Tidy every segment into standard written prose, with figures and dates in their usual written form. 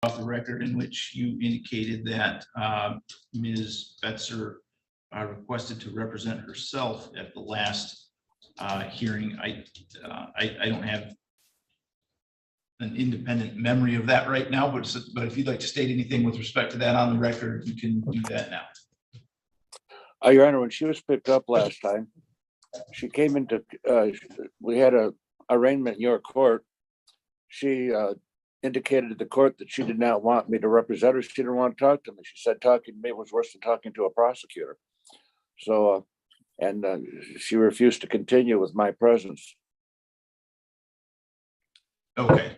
off the record in which you indicated that Ms. Betzer requested to represent herself at the last hearing. I don't have an independent memory of that right now, but if you'd like to state anything with respect to that on the record, you can do that now. Your Honor, when she was picked up last time, she came into, we had a arraignment in your court. She indicated to the court that she did not want me to represent her. She didn't want to talk to me. She said talking to me was worse than talking to a prosecutor. So, and she refused to continue with my presence. Okay.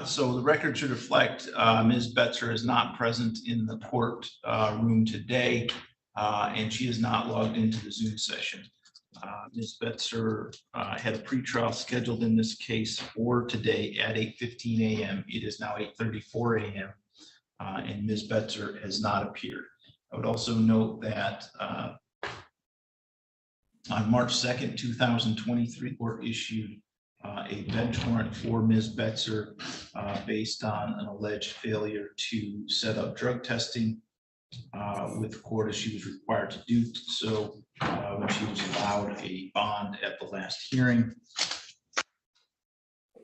So the record should reflect Ms. Betzer is not present in the court room today, and she is not logged into the Zoom session. Ms. Betzer had a pretrial scheduled in this case for today at 8:15 a.m. It is now 8:34 a.m. And Ms. Betzer has not appeared. I would also note that on March 2nd, 2023, court issued a bench warrant for Ms. Betzer based on an alleged failure to set up drug testing with the court as she was required to do so when she was allowed a bond at the last hearing.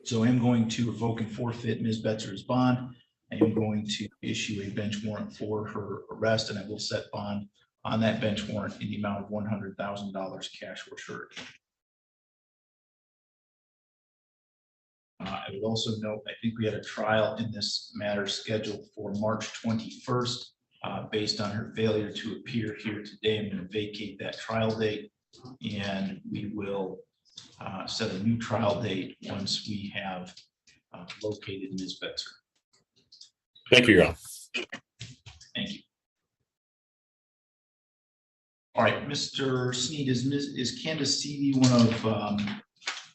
So I'm going to revoke and forfeit Ms. Betzer's bond. I am going to issue a bench warrant for her arrest, and I will set bond on that bench warrant in the amount of $100,000 cash or surety. I would also note, I think we had a trial in this matter scheduled for March 21st. Based on her failure to appear here today, I'm going to vacate that trial date, and we will set a new trial date once we have located Ms. Betzer. Thank you, Your Honor. Thank you. All right, Mr. Sneed, is Candace Seavey one of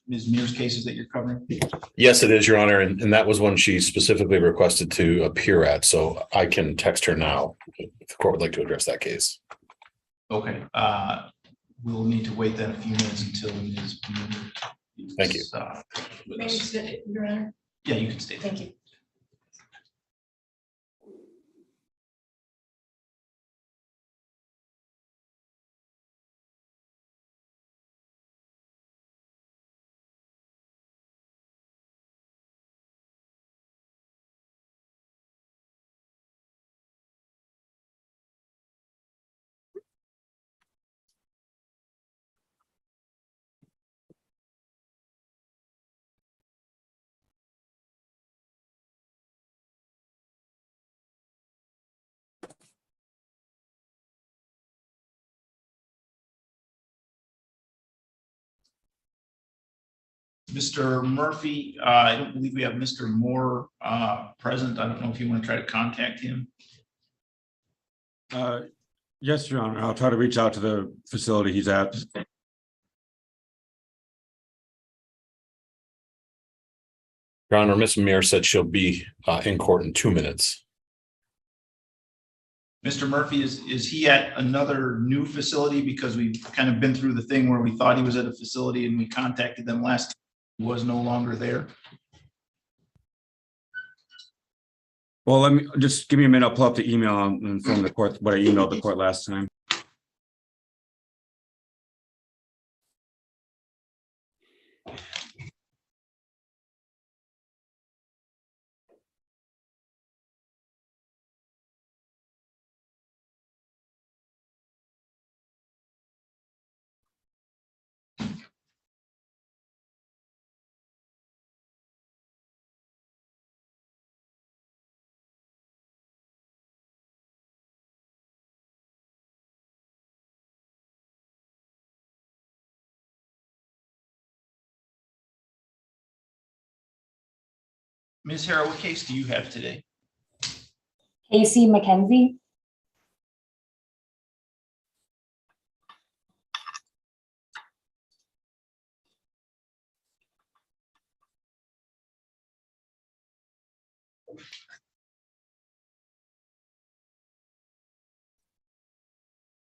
Ms. Mears' cases that you're covering? Yes, it is, Your Honor, and that was one she specifically requested to appear at, so I can text her now if the court would like to address that case. Okay, we'll need to wait then a few minutes until Ms. Mears. Thank you. May I sit, Your Honor? Yeah, you can stay. Thank you. Mr. Murphy, I don't believe we have Mr. Moore present. I don't know if you want to try to contact him. Yes, Your Honor. I'll try to reach out to the facility he's at. Your Honor, Ms. Mears said she'll be in court in 2 minutes. Mr. Murphy, is he at another new facility? Because we've kind of been through the thing where we thought he was at a facility and we contacted them last time. He was no longer there. Well, let me just give me a minute. I'll pull up the email and inform the court what I emailed the court last time. Ms. Harrow, what case do you have today? Casey McKenzie.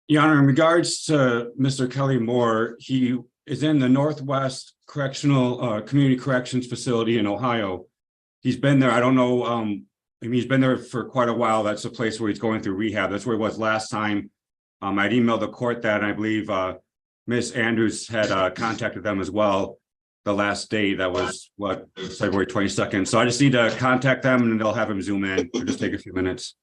Your Honor, in regards to Mr. Kelly Moore, he is in the Northwest Correctional Community Corrections Facility in Ohio. He's been there. I don't know I mean, he's been there for quite a while. That's the place where he's going through rehab. That's where he was last time. I'd emailed the court that, and I believe Ms. Andrews had contacted them as well. The last day, that was what, February 22nd. So I just need to contact them and they'll have him zoom in. It'll just take a few minutes.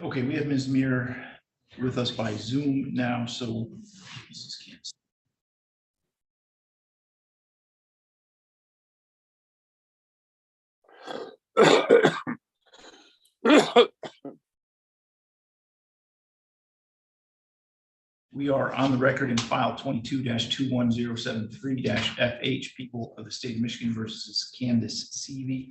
Okay, we have Ms. Muir with us by Zoom now, so. We are on the record in file 22-21073-FH, People of the State of Michigan versus Candace Seavey.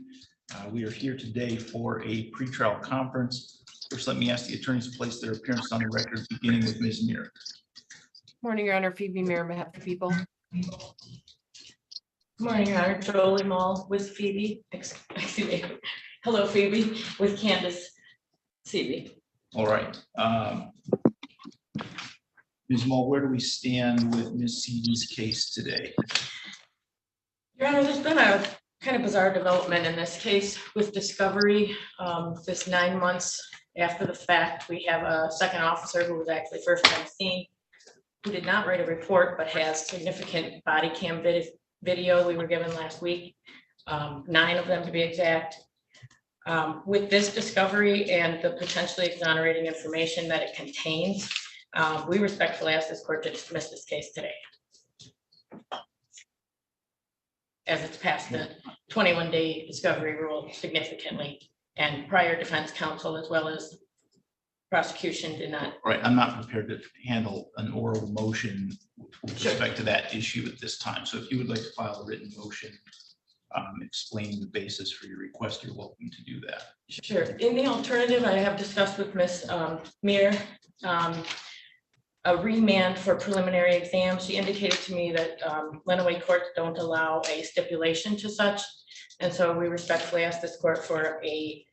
We are here today for a pretrial conference. First, let me ask the attorneys to place their appearance on the record, beginning with Ms. Muir. Morning, Your Honor. Phoebe Muir on behalf of the people. Good morning, Your Honor. Jolie Mall with Phoebe. Excuse me. Hello, Phoebe, with Candace Seavey. All right. Ms. Mull, where do we stand with Ms. Seavey's case today? Your Honor, there's been a kind of bizarre development in this case with discovery. This 9 months after the fact, we have a second officer who was actually first on scene, who did not write a report, but has significant body cam video we were given last week, 9 of them to be exact. With this discovery and the potentially exonerating information that it contains, we respectfully ask this court to dismiss this case today, as it's past the 21-day discovery rule significantly, and prior defense counsel as well as prosecution did not. Right, I'm not prepared to handle an oral motion with respect to that issue at this time. So if you would like to file a written motion explaining the basis for your request, you're welcome to do that. Sure. In the alternative, I have discussed with Ms. Muir a remand for preliminary exam. She indicated to me that Lenawee courts don't allow a stipulation to such. And so we respectfully ask this court for a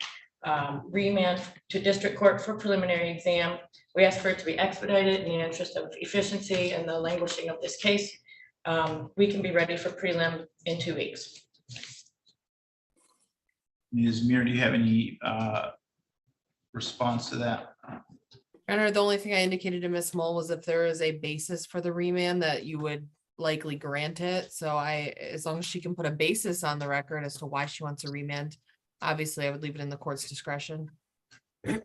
remand to district court for preliminary exam. We ask for it to be expedited in the interest of efficiency and the languishing of this case. We can be ready for prelim in 2 weeks. Ms. Muir, do you have any response to that? Honor, the only thing I indicated to Ms. Mull was if there is a basis for the remand that you would likely grant it. So as long as she can put a basis on the record as to why she wants a remand, obviously I would leave it in the court's discretion. All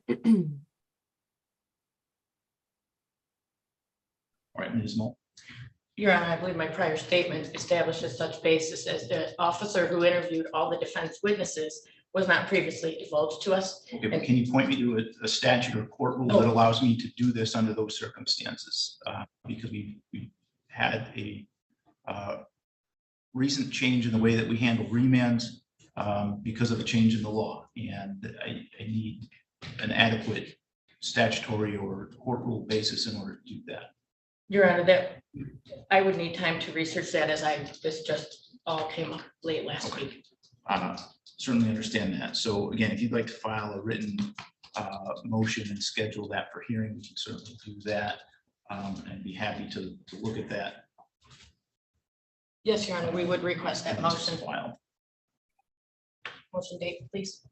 right, Ms. Mull. Your Honor, I believe my prior statement establishes such basis as the officer who interviewed all the defense witnesses was not previously divulged to us. Okay, but can you point me to a statute or court rule that allows me to do this under those circumstances? Because we had a recent change in the way that we handle remands because of a change in the law, and I need an adequate statutory or court rule basis in order to do that. Your Honor, that I would need time to research that, as this just all came up late last week. Certainly understand that. So again, if you'd like to file a written motion and schedule that for hearing, we can certainly do that and be happy to look at that. Yes, Your Honor, we would request that motion. File. Motion date, please.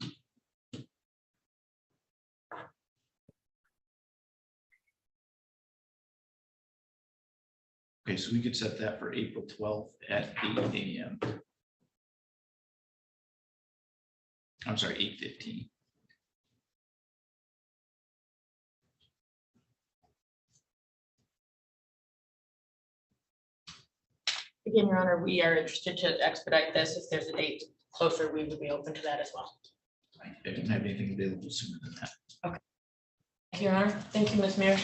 Okay, so we could set that for April 12th at 8 a.m. I'm sorry, 8:15. Again, Your Honor, we are interested to expedite this. If there's a date closer, we would be open to that as well. I don't have anything available sooner than that. Thank you, Your Honor. Thank you, Ms. Mears.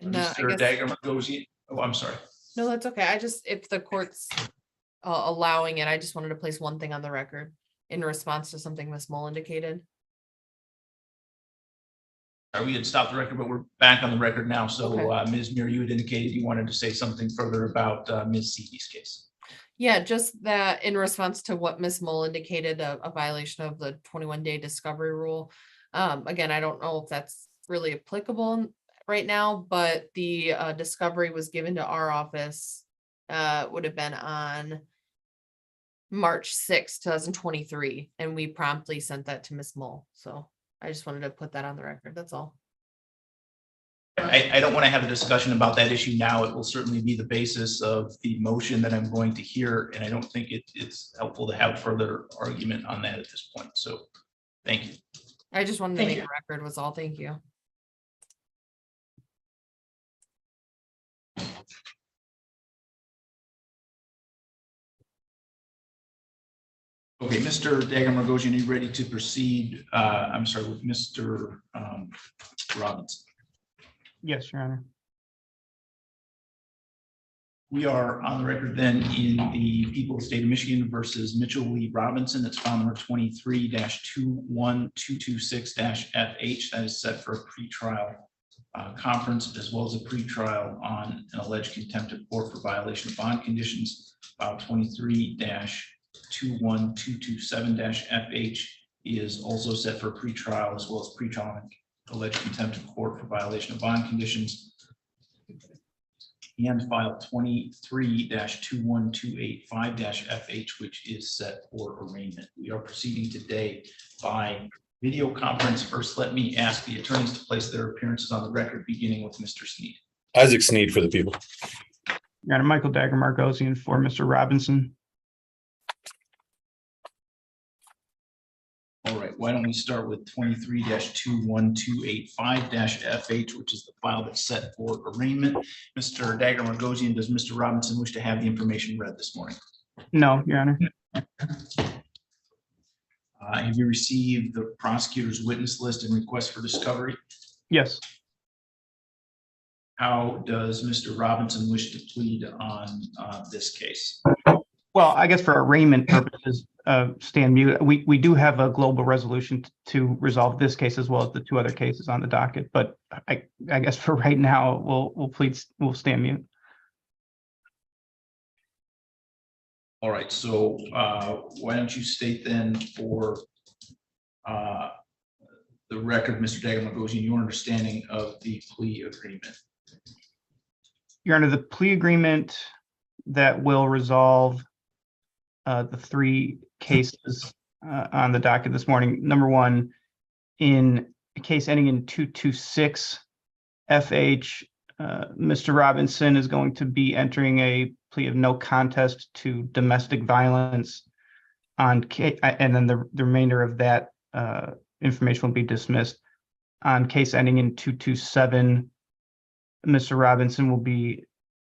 And I Mr. guess, Dagger Margosian, oh, I'm sorry. no, that's okay. I just, if the court's allowing it, I just wanted to place one thing on the record in response to something Ms. Mull indicated. We had stopped the record, but we're back on the record now. So Okay. Ms. Muir, you had indicated you wanted to say something further about Ms. Seavey's case. Yeah, just that in response to what Ms. Mull indicated, a violation of the 21-day discovery rule. Again, I don't know if that's really applicable right now, but the discovery was given to our office, would have been on March 6th, 2023, and we promptly sent that to Ms. Mull. So I just wanted to put that on the record. That's all. I don't want to have a discussion about that issue now. It will certainly be the basis of the motion that I'm going to hear, and I don't think it's helpful to have further argument on that at this point. So thank you. I just wanted to Thank make you. a record was all. Thank you. Okay, Mr. Dagger Margosian, are you ready to proceed? I'm sorry, with Mr. Robinson. Yes, Your Honor. We are on the record then in the People of the State of Michigan versus Mitchell Lee Robinson. That's file number 23-21226-FH. That is set for a pretrial conference as well as a pretrial on an alleged contempt of court for violation of bond conditions. File 23-21227-FH is also set for a pretrial as well as pretrial on alleged contempt of court for violation of bond conditions. And file 23-21285-FH, which is set for arraignment. We are proceeding today by video conference. First, let me ask the attorneys to place their appearances on the record, beginning with Mr. Sneed. Isaac Sneed for the people. Your Honor, Michael Dagger Margosian for Mr. Robinson. All right, why don't we start with 23-21285-FH, which is the file that's set for arraignment. Mr. Dagger Margosian, does Mr. Robinson wish to have the information read this morning? No, Your Honor. Have you received the prosecutor's witness list and request for discovery? Yes. How does Mr. Robinson wish to plead on this case? Well, I guess for arraignment purposes, stand mute. We do have a global resolution to resolve this case as well as the two other cases on the docket. But I guess for right now, we'll stand mute. All right, so why don't you state then for the record, Mr. Dagger Margosian, your understanding of the plea agreement? Your Honor, the plea agreement that will resolve the three cases on the docket this morning. Number one, in a case ending in 226 FH, Mr. Robinson is going to be entering a plea of no contest to domestic violence and then the remainder of that information will be dismissed. On case ending in 227, Mr. Robinson will be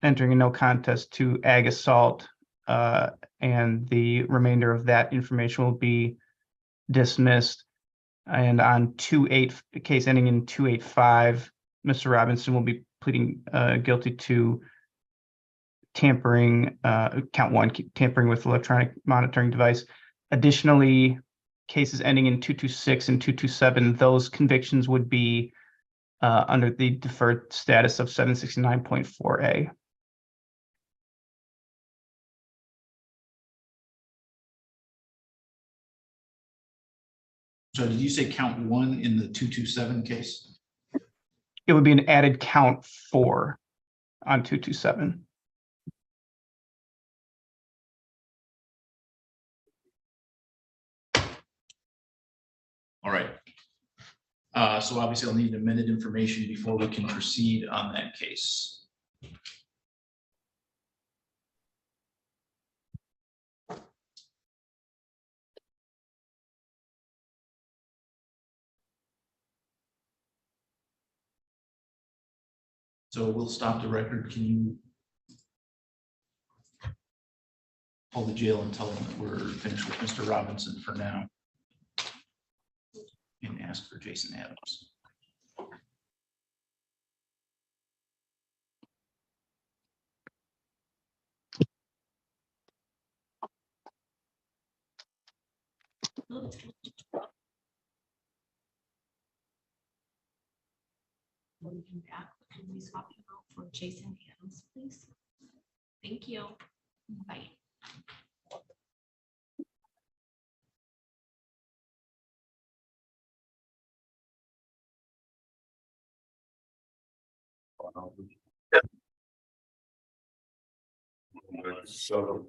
entering a no contest to ag assault, and the remainder of that information will be dismissed. And on case ending in 285, Mr. Robinson will be pleading guilty to tampering, count one, tampering with electronic monitoring device. Additionally, cases ending in 226 and 227, those convictions would be under the deferred status of 769.4A. So did you say count one in the 227 case? It would be an added count 4 on 227. All right. So obviously I'll need amended information before we can proceed on that case. So we'll stop the record. Can you call the jail and tell them that we're finished with Mr. Robinson for now? And ask for Jason Adams. Welcome back. Can we swap him out for Jason Adams, please? Thank you. Bye. So.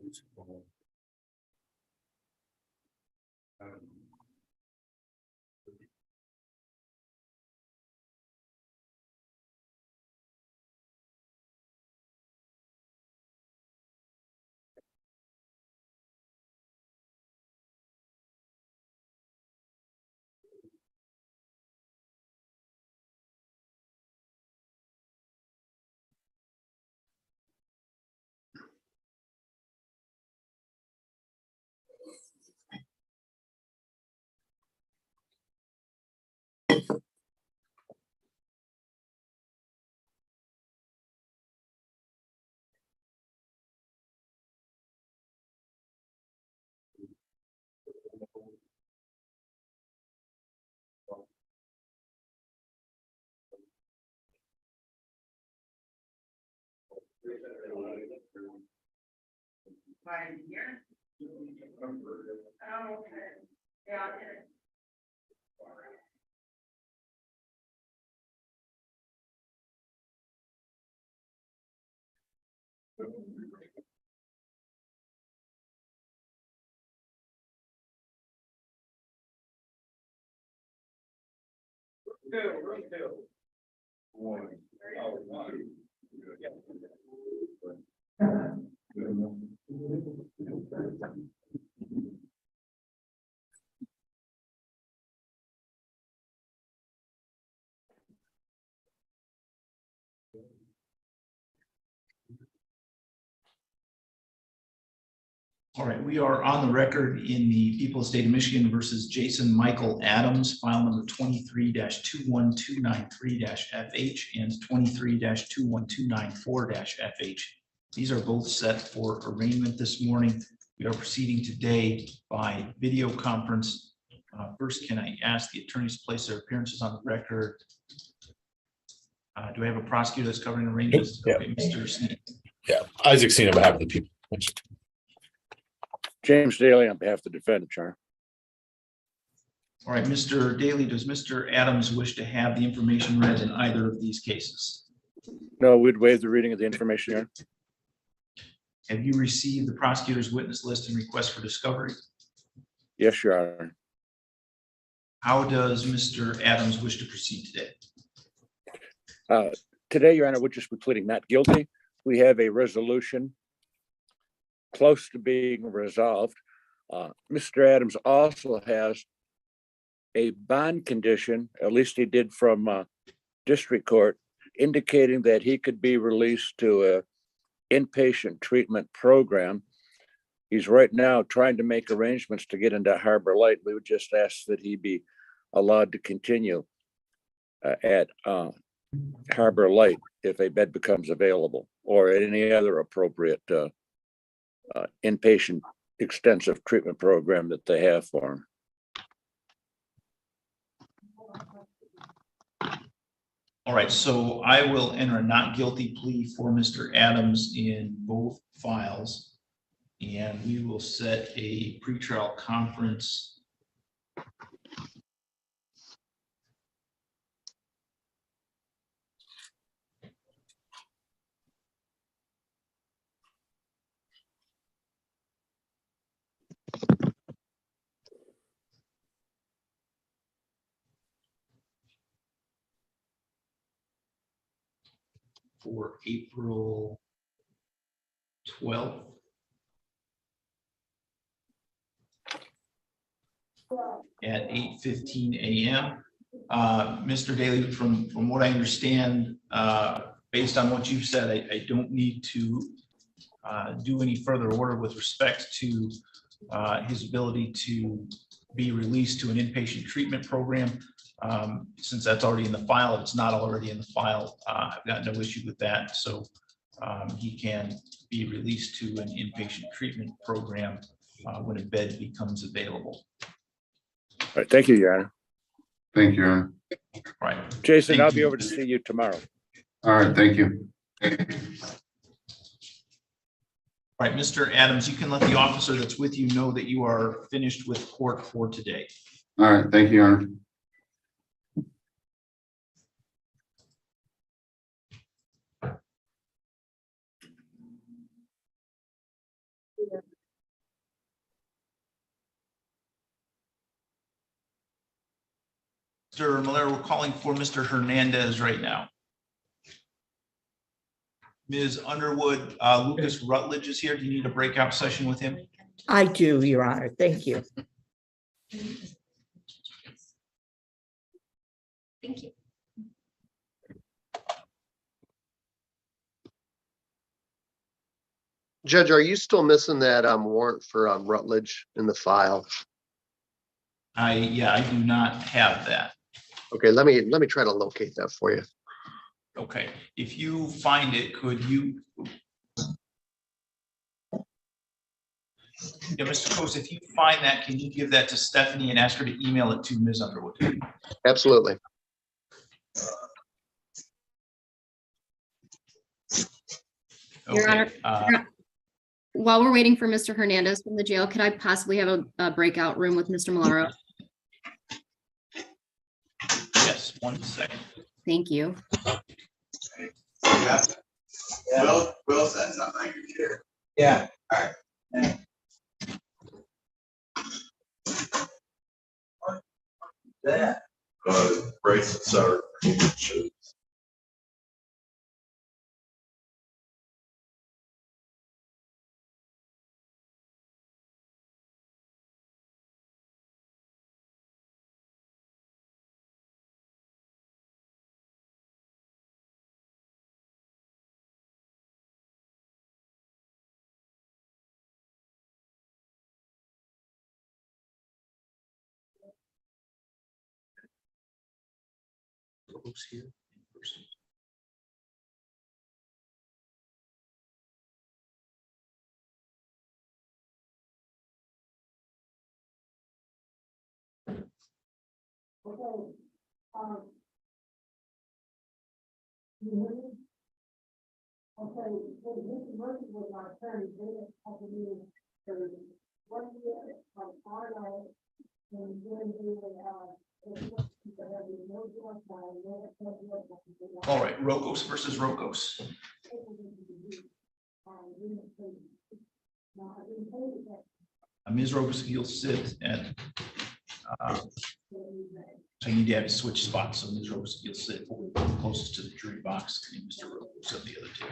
All right, we are on the record in the People of the State of Michigan versus Jason Michael Adams, file number 23-21293-FH and 23-21294-FH. These are both set for arraignment this morning. We are proceeding today by video conference. First, can I ask the attorneys to place their appearances on the record? Do I have a prosecutor that's covering arraignments? Yeah. Okay, Mr. Sneed. Yeah, Isaac Seen on behalf of the people. James Daly on behalf of the defendant, Your Honor. All right, Mr. Daly, does Mr. Adams wish to have the information read in either of these cases? No, we'd waive the reading of the information, Your Honor. Have you received the prosecutor's witness list and request for discovery? Yes, Your Honor. How does Mr. Adams wish to proceed today? Today, Your Honor, we're just pleading not guilty. We have a resolution close to being resolved. Mr. Adams also has a bond condition, at least he did from district court, indicating that he could be released to a inpatient treatment program. He's right now trying to make arrangements to get into Harbor Light. We would just ask that he be allowed to continue at Harbor Light if a bed becomes available, or at any other appropriate inpatient extensive treatment program that they have for him. All right, so I will enter a not guilty plea for Mr. Adams in both files. And we will set a pretrial conference for April 12th. At 8:15 a.m. Mr. Daly, from what I understand, based on what you've said, I don't need to do any further order with respect to his ability to be released to an inpatient treatment program. Since that's already in the file, if it's not already in the file, I've got no issue with that. So he can be released to an inpatient treatment program when a bed becomes available. All right, thank you, Your Honor. Thank you, Your Honor. All right. Jason, Thank I'll be you. over to see you tomorrow. All right, thank you. All right, Mr. Adams, you can let the officer that's with you know that you are finished with court for today. All right, thank you, Your Honor. Mr. Miller, we're calling for Mr. Hernandez right now. Ms. Underwood, Lucas Rutledge is here. Do you need a breakout session with him? I do, Your Honor. Thank you. Thank you. Judge, are you still missing that warrant for Rutledge in the file? Yeah, I do not have that. Okay, let me try to locate that for you. Okay, if you find it, could you? Yeah, Mr. Coase, if you find that, can you give that to Stephanie and ask her to email it to Ms. Underwood? Absolutely. Your Honor, while we're waiting for Mr. Hernandez from the jail, could I possibly have a breakout room with Mr. Malaro? Yes, 1 second. Thank you. Will said something. Yeah. That. Bracelets are. Who's here in person? All right, Rokos versus Rokos. Ms. Rokos, you'll sit and so you need to have to switch spots. So Ms. Rokos, you'll sit closest to the jury box, and Mr. Rokos of the other two.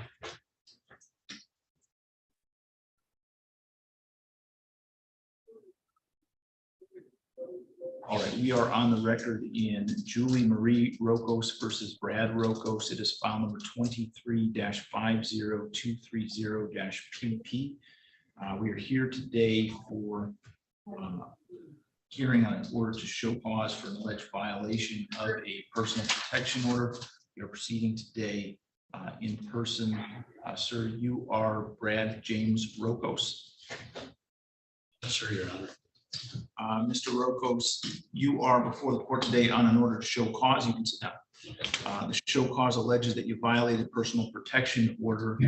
All right, we are on the record in Julie Marie Rokos versus Brad Rokos. It is file number 23-50230-PP. We are here today for hearing on an order to show cause for an alleged violation of a personal protection order. We are proceeding today in person. Sir, you are Brad James Rokos. Yes, sir, Your Honor. Mr. Rokos, you are before the court today on an order to show cause. You can sit down. The show cause alleges that you violated personal protection order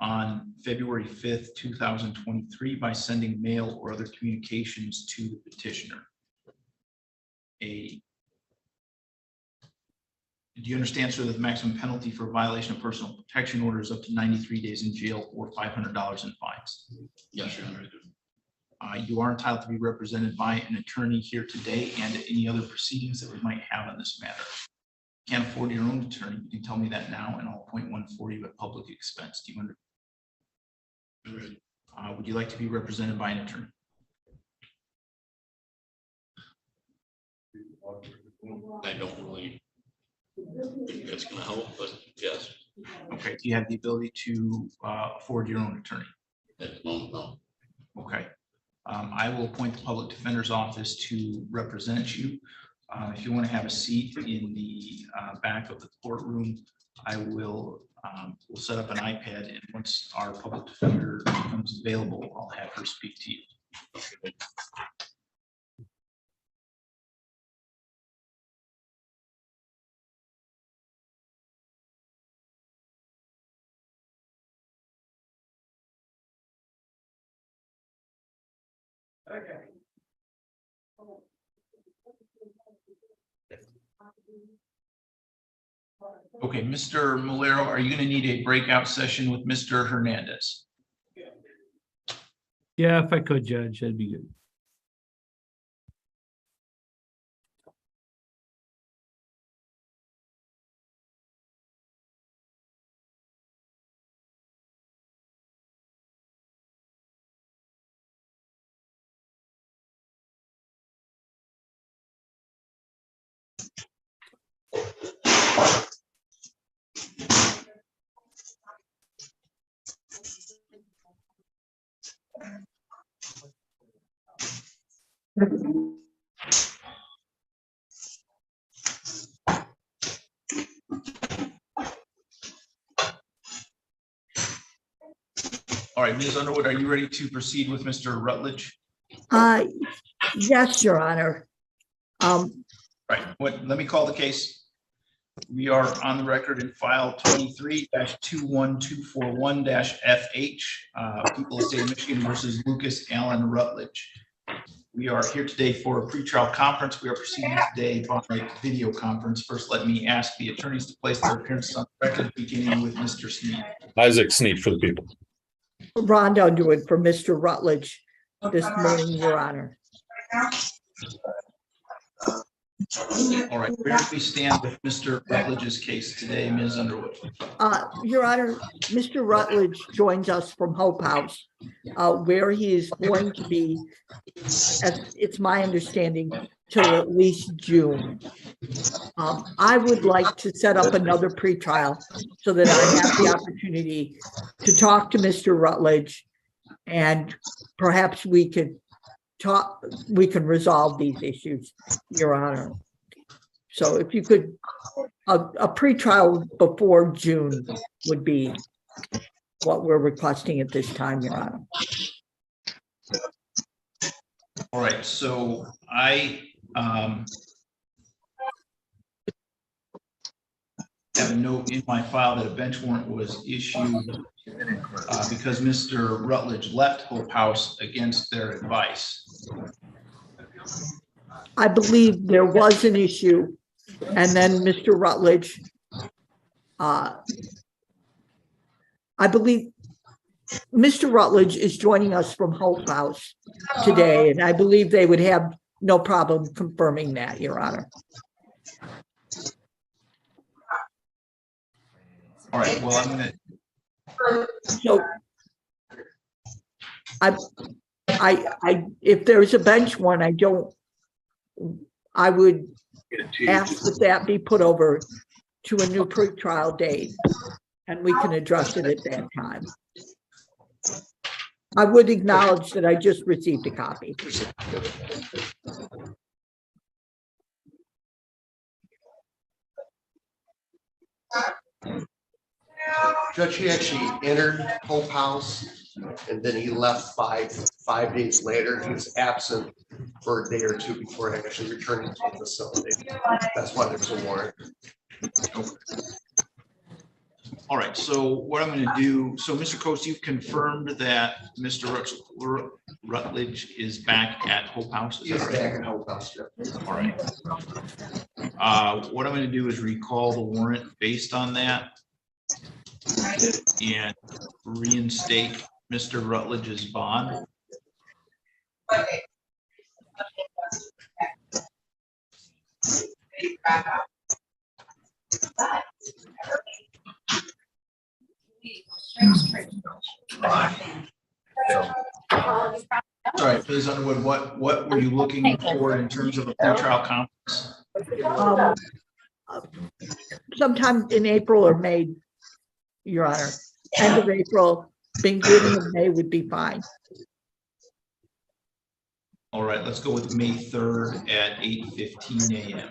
on February 5th, 2023 by sending mail or other communications to the petitioner. Do you understand, sir, that the maximum penalty for violation of personal protection order is up to 93 days in jail or $500 in fines? Yes, Your Honor, I do. You are entitled to be represented by an attorney here today and at any other proceedings that we might have on this matter. Can't afford your own attorney. You can tell me that now and I'll appoint one for you at public expense. Do you understand? Would you like to be represented by an attorney? I don't really think that's gonna help, but yes. Okay, do you have the ability to afford your own attorney? No. Okay. I will appoint the public defender's office to represent you. If you want to have a seat in the back of the courtroom, I will we'll set up an iPad, and once our public defender becomes available, I'll have her speak to you. Okay, Mr. Malero, are you going to need a breakout session with Mr. Hernandez? Yeah, if I could, Judge, that'd be good. All right, Ms. Underwood, are you ready to proceed with Mr. Rutledge? Yes, Your Honor. Right, let me call the case. We are on the record in file 23-21241-FH, People of the State of Michigan versus Lucas Allen Rutledge. We are here today for a pretrial conference. We are proceeding today by video conference. First, let me ask the attorneys to place their appearances on the record, beginning with Mr. Sneed. Isaac Sneed for the people. Rhonda Underwood for Mr. Rutledge this morning, Your Honor. All right, where do we stand with Mr. Rutledge's case today, Ms. Underwood? Your Honor, Mr. Rutledge joins us from Hope House, where he is going to be, as it's my understanding, till at least June. I would like to set up another pretrial so that I have the opportunity to talk to Mr. Rutledge, and perhaps we can resolve these issues, Your Honor. So if you could, a pretrial before June would be what we're requesting at this time, Your Honor. All right, so I have a note in my file that a bench warrant was issued because Mr. Rutledge left Hope House against their advice. I believe there was an issue, and then Mr. Rutledge, I believe Mr. Rutledge is joining us from Hope House today, and I believe they would have no problem confirming that, Your Honor. All right, well, I'm going to. So if there's a bench warrant, I would ask that be put over to a new pretrial date, and we can address it at that time. I would acknowledge that I just received a copy. Judge, he actually entered Hope House and then he left five days later. He was absent for a day or two before actually returning to the facility. That's why there's a warrant. All right, so what I'm going to do, so Mr. Coates, you've confirmed that Mr. Rutledge is back at Hope House? Is that right? Back at Hope House, yeah. All right. What I'm going to do is recall the warrant based on that and reinstate Mr. Rutledge's bond. All right, Ms. Underwood, what were you looking for in terms of a pretrial conference? Sometime in April or May Your Honor. End of April, beginning of May would be fine. All right, let's go with May 3rd at 8:15 a.m.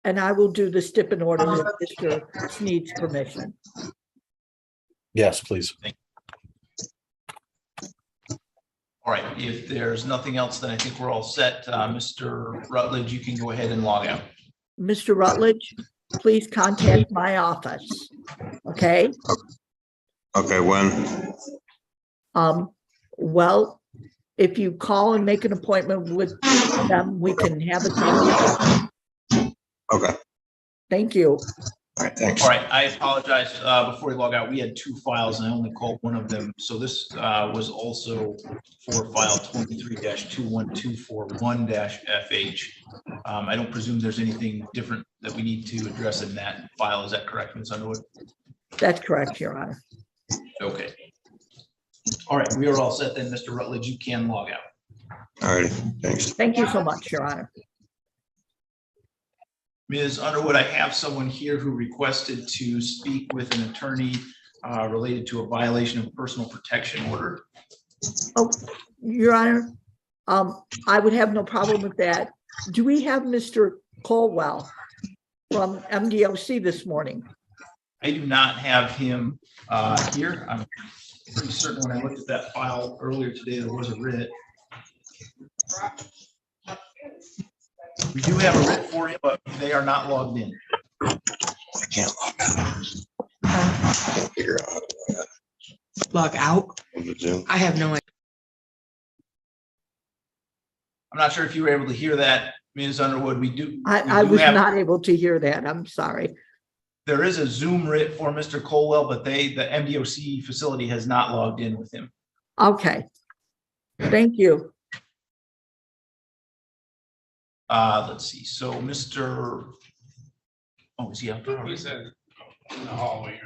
And I will do the stip in order with Mr. Sneed's permission. Yes, please. All right, if there's nothing else, then I think we're all set. Mr. Rutledge, you can go ahead and log out. Mr. Rutledge, please contact my office. Okay? Okay, when? Well, if you call and make an appointment with them, we can have a time. Okay. Thank you. All right, thanks. All right, I apologize. Before we log out, we had two files and I only called one of them. So this was also for file 23-21241-FH. I don't presume there's anything different that we need to address in that file. Is that correct, Ms. Underwood? That's correct, Your Honor. Okay. All right, we are all set then, Mr. Rutledge. You can log out. All right, thanks. Thank you so much, Your Honor. Ms. Underwood, I have someone here who requested to speak with an attorney related to a violation of personal protection order. Oh, Your Honor, I would have no problem with that. Do we have Mr. Colwell from MDOC this morning? I do not have him here. I'm pretty certain when I looked at that file earlier today, there was a writ. We do have a writ for him, but they are not logged in. I can't log out. I can't figure out how to Log out? Zoom. I have no idea. I'm not sure if you were able to hear that, Ms. Underwood. I was not able to hear that. I'm sorry. There is a Zoom writ for Mr. Colwell, but the MDOC facility has not logged in with him. Okay. Thank you. Let's see. So Mr. Oh, is he out there? He said in the hallway.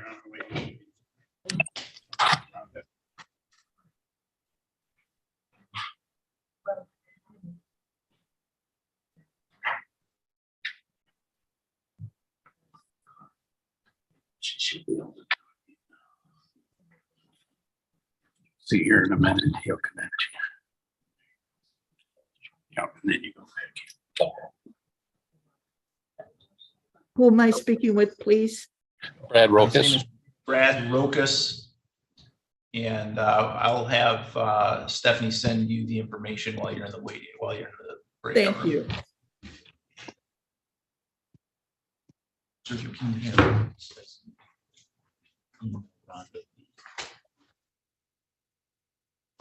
See here in a minute, he'll connect you. Yep, and then you go back. Who am I speaking with, please? Brad His name Rokas. is Brad Rokas. And I'll have Stephanie send you the information while you're in the breakout Thank room. you. So you can hear.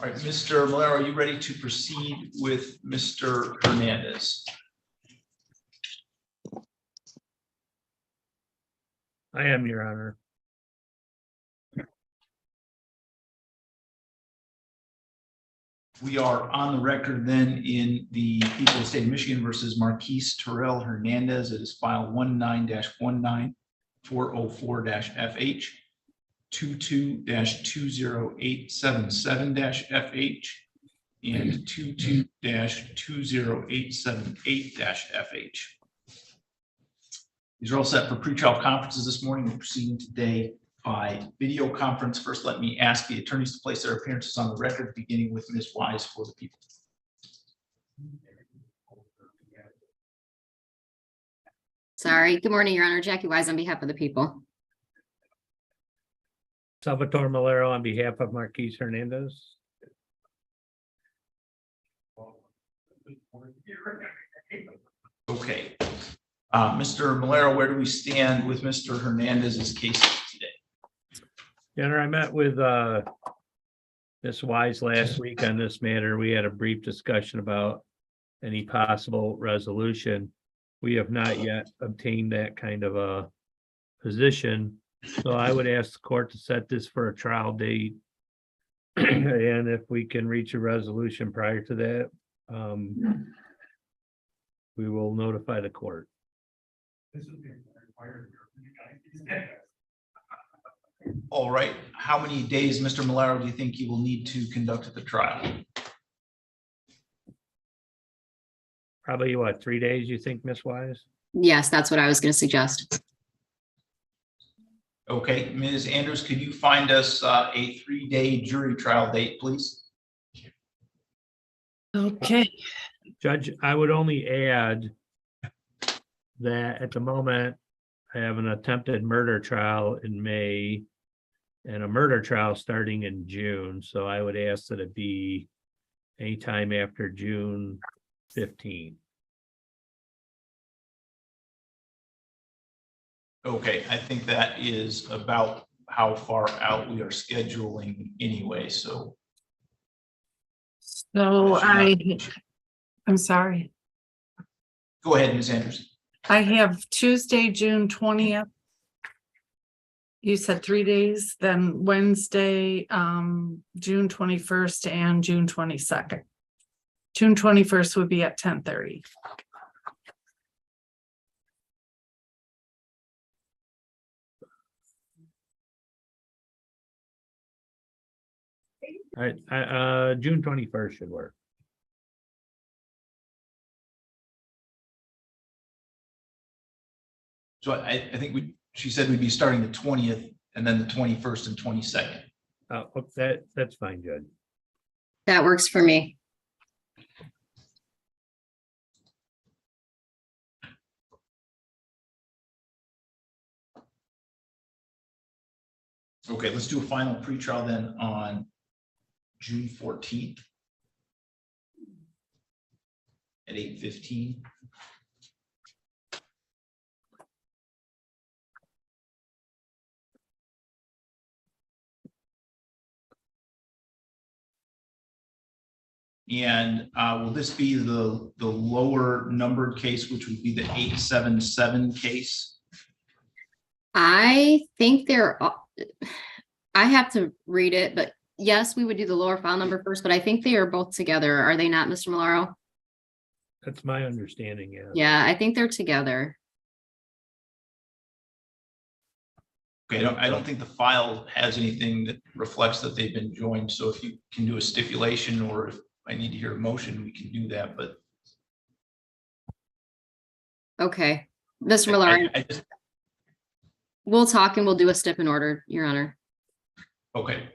All right, Mr. Malero, are you ready to proceed with Mr. Hernandez? I am, Your Honor. We are on the record then in the people of the state of Michigan versus Marquise Terrell Hernandez. It is file 19-19404-FH, 22-20877-FH, and 22-20878-FH. These are all set for pretrial conferences this morning. We're proceeding today by video conference. First, let me ask the attorneys to place their appearances on the record, beginning with Ms. Wise for the people. Sorry. Good morning, Your Honor. Jackie Wise on behalf of the people. Salvatore Malero on behalf of Marquise Hernandez. Okay. Mr. Malero, where do we stand with Mr. Hernandez's case today? Your Honor, I met with Ms. Wise last week on this matter. We had a brief discussion about any possible resolution. We have not yet obtained that kind of a position. So I would ask the court to set this for a trial date. And if we can reach a resolution prior to that, we will notify the court. All right. How many days, Mr. Malero, do you think you will need to conduct the trial? Probably what, 3 days, you think, Ms. Wise? Yes, that's what I was going to suggest. Okay, Ms. Andrews, could you find us a 3-day jury trial date, please? Okay. Judge, I would only add that at the moment, I have an attempted murder trial in May and a murder trial starting in June. So I would ask that it be anytime after June 15. Okay, I think that is about how far out we are scheduling anyway, so. So I'm sorry. Go ahead, Ms. Andrews. I have Tuesday, June 20th. You said 3 days, then Wednesday, June 21st and June 22nd. June 21st would be at 10:30. All right, June 21st should work. So I think she said we'd be starting the 20th and then the 21st and 22nd. That's fine, Judge. That works for me. Okay, let's do a final pretrial then on June 14th at 8:15. And will this be the lower numbered case, which would be the 877 case? I think I have to read it, but yes, we would do the lower file number first, but I think they are both together. Are they not, Mr. Malaro? That's my understanding, yeah. Yeah, I think they're together. Okay, I don't think the file has anything that reflects that they've been joined. So if you can do a stipulation, or if I need to hear a motion, we can do that, but. Okay, Mr. Malaro, we'll talk and we'll do a stip in order, Your Honor. Okay.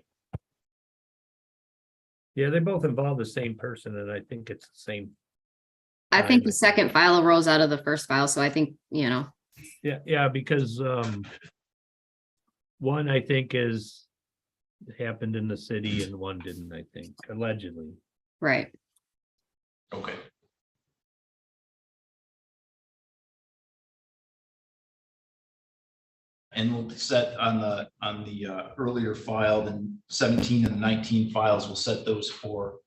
Yeah, they both involve the same person, and I think it's the same. I think the second file arose out of the first file, so I think, you know. Yeah, because one I think happened in the city and one didn't, I think, allegedly. Right. Okay. And we'll set on the earlier file, the 17 and 19 files, we'll set those for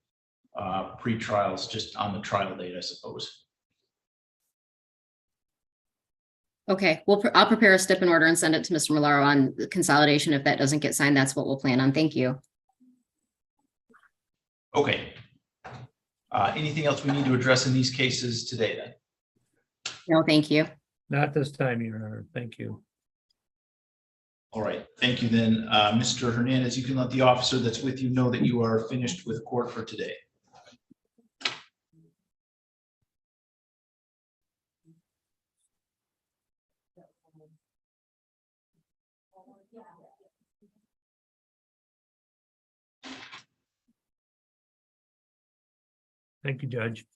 pre-trials just on the trial date, I suppose. Okay, I'll prepare a stip in order and send it to Mr. Malaro on the consolidation. If that doesn't get signed, that's what we'll plan on. Thank you. Okay. Anything else we need to address in these cases today then? No, thank you. Not this time, Your Honor. Thank you. All right, thank you then. Mr. Hernandez, you can let the officer that's with you know that you are finished with court for today. Thank you, Judge.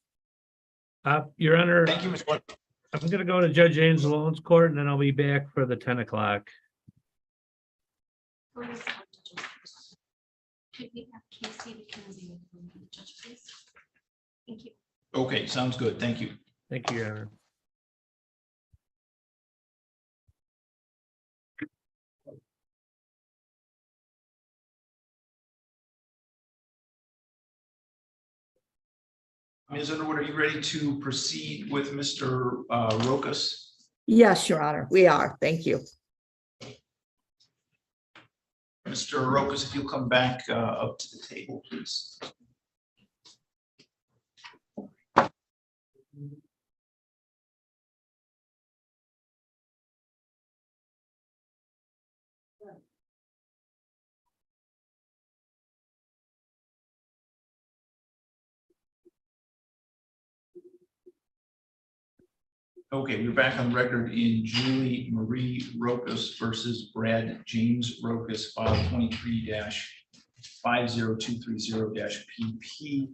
Your Honor. Thank you, Mr. I'm going to go to Judge Angelone's court, and then I'll be back for the 10 o'clock. Could we have Casey McKenzie with the judge, please? Thank you. Okay, sounds good. Thank you. Thank you, Your Honor. Ms. Underwood, are you ready to proceed with Mr. Rokas? Yes, Your Honor, we are. Thank you. Mr. Rokas, if you'll come back up to the table, please. Okay, we're back on record in Julie Marie Rokas versus Brad James Rokas, file 23-50230-PP.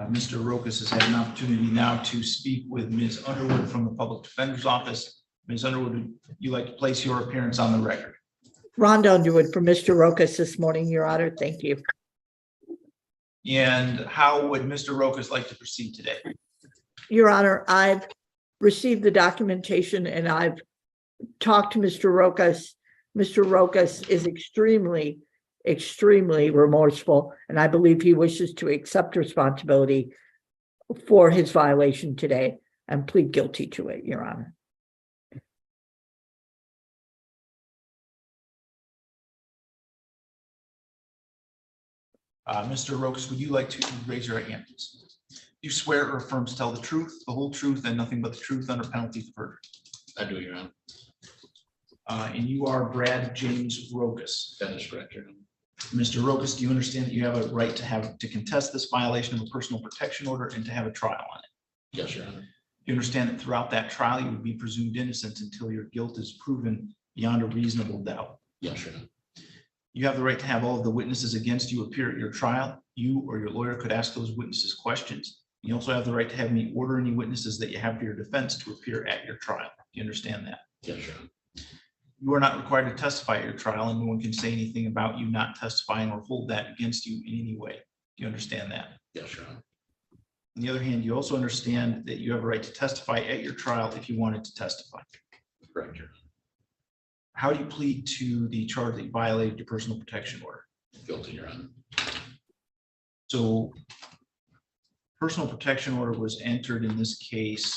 Mr. Rokas has had an opportunity now to speak with Ms. Underwood from the Public Defender's Office. Ms. Underwood, would you like to place your appearance on the record? Rhonda Underwood for Mr. Rokas this morning, Your Honor. Thank you. And how would Mr. Rokas like to proceed today? Your Honor, I've received the documentation and I've talked to Mr. Rokas. Mr. Rokas is extremely remorseful, and I believe he wishes to accept responsibility for his violation today and plead guilty to it, Your Honor. Mr. Rokas, would you like to raise your hand, please? You swear or affirm to tell the truth, the whole truth, and nothing but the truth under penalty of perjury? I do, Your Honor. And you are Brad James Rokas. That is correct, Your Honor. Mr. Rokas, do you understand that you have a right to contest this violation of a personal protection order and to have a trial on it? Yes, Your Honor. You understand that throughout that trial, you would be presumed innocent until your guilt is proven beyond a reasonable doubt? Yes, Your Honor. You have the right to have all of the witnesses against you appear at your trial. You or your lawyer could ask those witnesses questions. You also have the right to have me order any witnesses that you have for your defense to appear at your trial. Do you understand that? Yes, Your Honor. You are not required to testify at your trial, and no one can say anything about you not testifying or hold that against you in any way. Do you understand that? Yes, Your Honor. On the other hand, you also understand that you have a right to testify at your trial if you wanted to testify. Correct, Your Honor. How do you plead to the charge that you violated your personal protection order? Guilty, Your Honor. So personal protection order was entered in this case.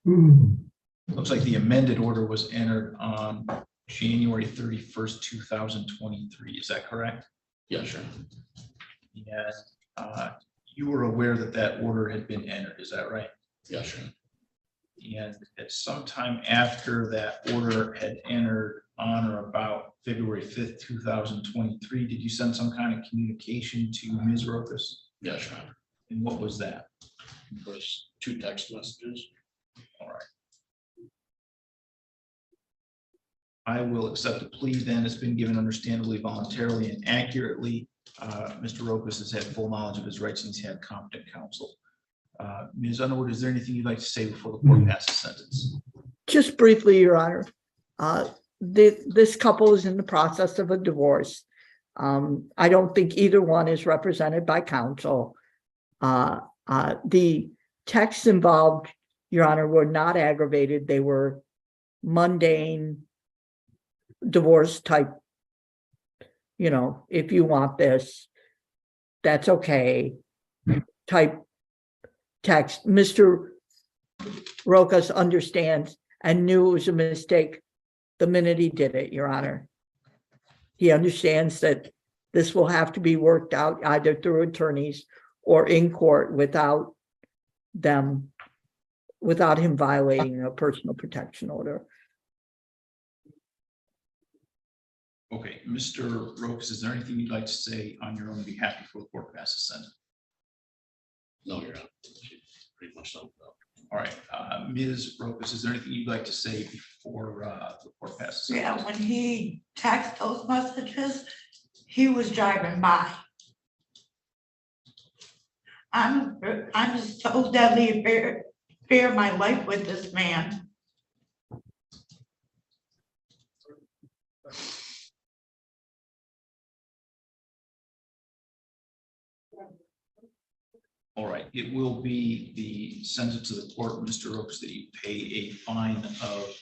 Looks like the amended order was entered on January 31st, 2023. Is that correct? Yes, Your Honor. And you were aware that that order had been entered. Is that right? Yes, Your Honor. And at some time after that order had entered on or about February 5th, 2023, did you send some kind of communication to Ms. Rokas? Yes, Your Honor. And what was that? It was 2 text messages. All right. I will accept a plea then. It's been given understandably, voluntarily, and accurately. Mr. Rokas has had full knowledge of his rights and he's had competent counsel. Ms. Underwood, is there anything you'd like to say before the court passes sentence? Just briefly, Your Honor. This couple is in the process of a divorce. I don't think either one is represented by counsel. The texts involved, Your Honor, were not aggravated. They were mundane divorce type, if you want this, that's okay, type text. Mr. Rokas understands and knew it was a mistake the minute he did it, Your Honor. He understands that this will have to be worked out either through attorneys or in court without him violating a personal protection order. Okay, Mr. Rokas, is there anything you'd like to say on your own behalf before the court passes sentence? No, Your Honor. Pretty much so. All right, Ms. Rokas, is there anything you'd like to say before the court passes sentence? Yeah, when he texted those messages, he was driving by. I'm so deadly fear my life with this man. All right, it will be the sentence of the court, Mr. Rokas, that you pay a fine of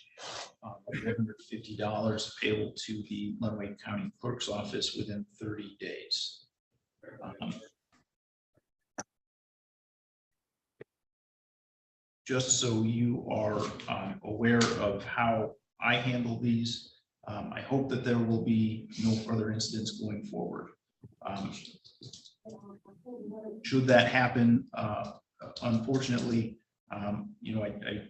$150 payable to the Lenawee County Clerk's Office within 30 days. Just so you are aware of how I handle these, I hope that there will be no further incidents going forward. Should that happen, unfortunately, I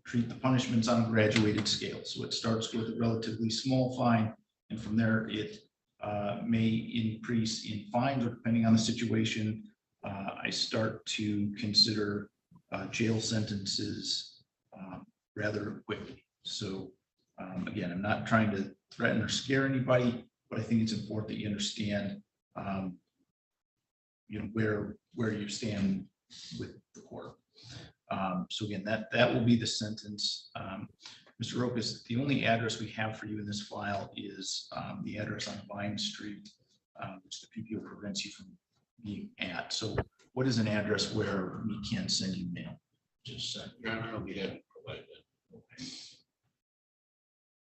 treat the punishments on a graduated scale. So it starts with a relatively small fine, and from there it may increase in fines, or depending on the situation, I start to consider jail sentences rather quickly. So again, I'm not trying to threaten or scare anybody, but I think it's important that you understand where you stand with the court. So again, that will be the sentence. Mr. Rokas, the only address we have for you in this file is the address on Vine Street, which the PPO prevents you from being at. So what is an address where we can send you mail? Just a second, Your Honor, we haven't provided it.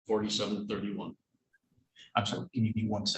4731. I'm sorry, can you be 1 second?